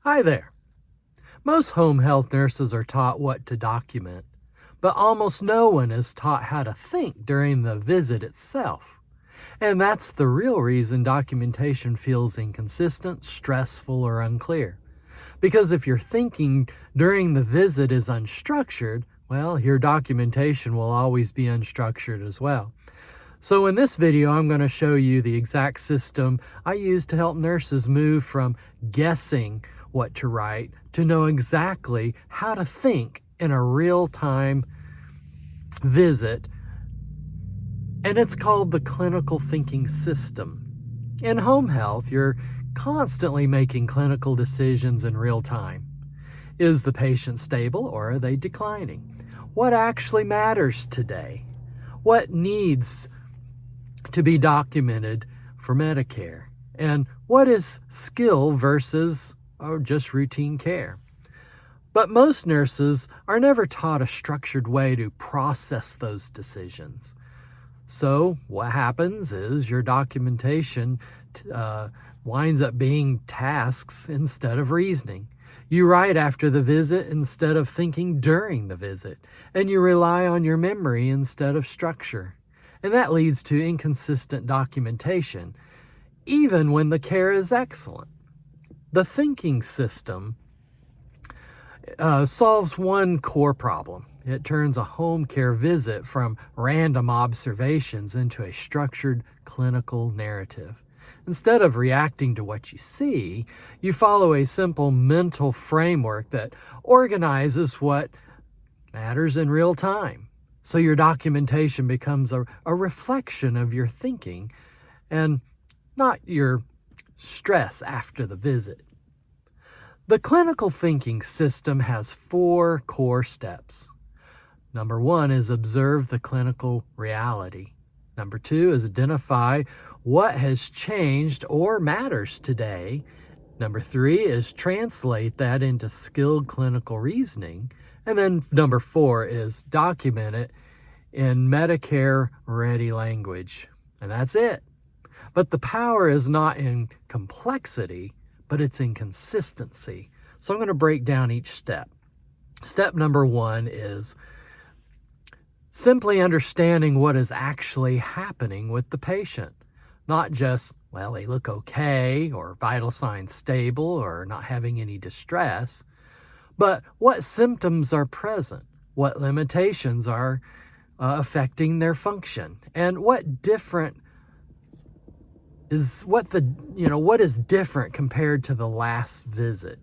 Hi there. Most home health nurses are taught what to document, but almost no one is taught how to think during the visit itself. And that's the real reason documentation feels inconsistent, stressful, or unclear. Because if your thinking during the visit is unstructured, well, your documentation will always be unstructured as well. So in this video, I'm going to show you the exact system I use to help nurses move from guessing what to write to know exactly how to think in a real-time visit. And it's called the clinical thinking system. In home health, you're constantly making clinical decisions in real time. Is the patient stable or are they declining? What actually matters today? What needs to be documented for Medicare? And what is skill versus just routine care? But most nurses are never taught a structured way to process those decisions. So what happens is your documentation winds up being tasks instead of reasoning. You write after the visit instead of thinking during the visit, and you rely on your memory instead of structure. And that leads to inconsistent documentation, even when the care is excellent. The thinking system solves one core problem. It turns a home care visit from random observations into a structured clinical narrative. Instead of reacting to what you see, you follow a simple mental framework that organizes what matters in real time. So your documentation becomes a reflection of your thinking and not your stress after the visit. The clinical thinking system has 4 core steps. Number 1 is observe the clinical reality. Number 2 is identify what has changed or matters today. Number 3 is translate that into skilled clinical reasoning. And then number 4 is document it in Medicare-ready language. And that's it. But the power is not in complexity, but it's in consistency. So I'm going to break down each step. Step number 1 is simply understanding what is actually happening with the patient. Not just, well, they look okay, or vital signs stable, or not having any distress, but what symptoms are present, what limitations are affecting their function, and what is different compared to the last visit.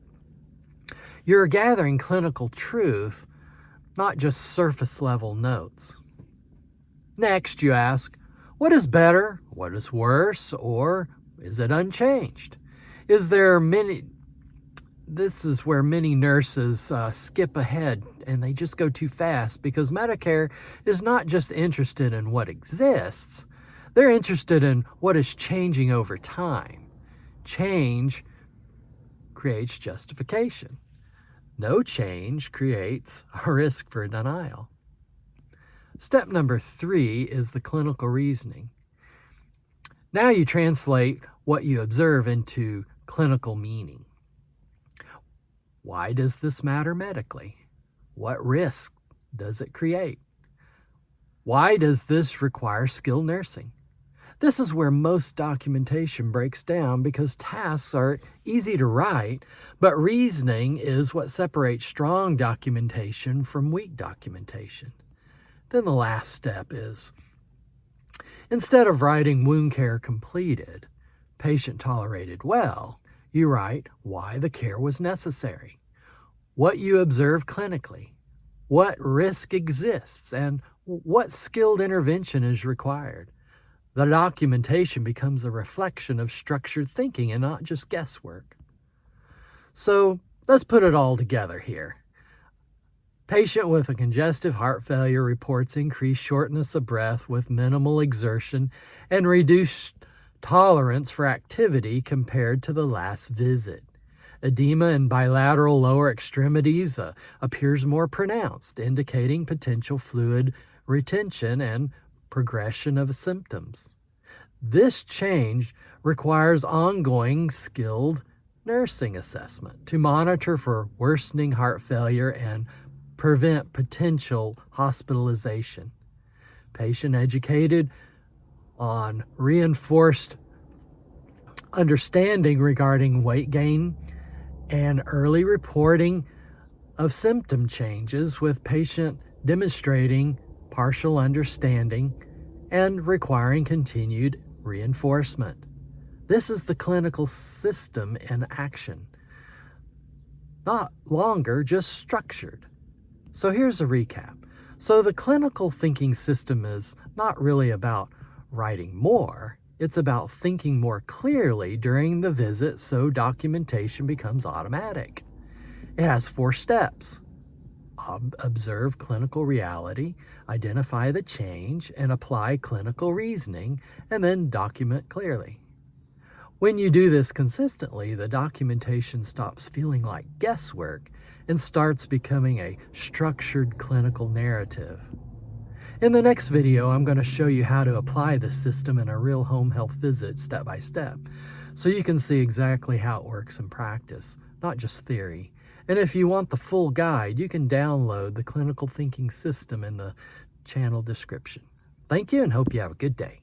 You're gathering clinical truth, not just surface level notes. Next, you ask, what is better, what is worse, or is it unchanged? This is where many nurses skip ahead and they just go too fast, because Medicare is not just interested in what exists, they're interested in what is changing over time. Change creates justification. No change creates a risk for denial. Step number 3 is the clinical reasoning. Now you translate what you observe into clinical meaning. Why does this matter medically? What risk does it create? Why does this require skilled nursing? This is where most documentation breaks down, because tasks are easy to write, but reasoning is what separates strong documentation from weak documentation. Then the last step is, instead of writing wound care completed, patient tolerated well, you write why the care was necessary, what you observe clinically, what risk exists, and what skilled intervention is required. The documentation becomes a reflection of structured thinking and not just guesswork. So let's put it all together here. Patient with a congestive heart failure reports increased shortness of breath with minimal exertion and reduced tolerance for activity compared to the last visit. Edema in bilateral lower extremities appears more pronounced, indicating potential fluid retention and progression of symptoms. This change requires ongoing skilled nursing assessment to monitor for worsening heart failure and prevent potential hospitalization. Patient educated on reinforced understanding regarding weight gain and early reporting of symptom changes, with patient demonstrating partial understanding and requiring continued reinforcement. This is the clinical system in action. Not longer just structured. So here's a recap. So the clinical thinking system is not really about writing more. It's about thinking more clearly during the visit so documentation becomes automatic. It has 4 steps. Observe clinical reality, identify the change, and apply clinical reasoning, and then document clearly. When you do this consistently, the documentation stops feeling like guesswork and starts becoming a structured clinical narrative. In the next video, I'm going to show you how to apply this system in a real home health visit step by step, so you can see exactly how it works in practice, not just theory. And if you want the full guide, you can download the clinical thinking system in the channel description. Thank you and hope you have a good day.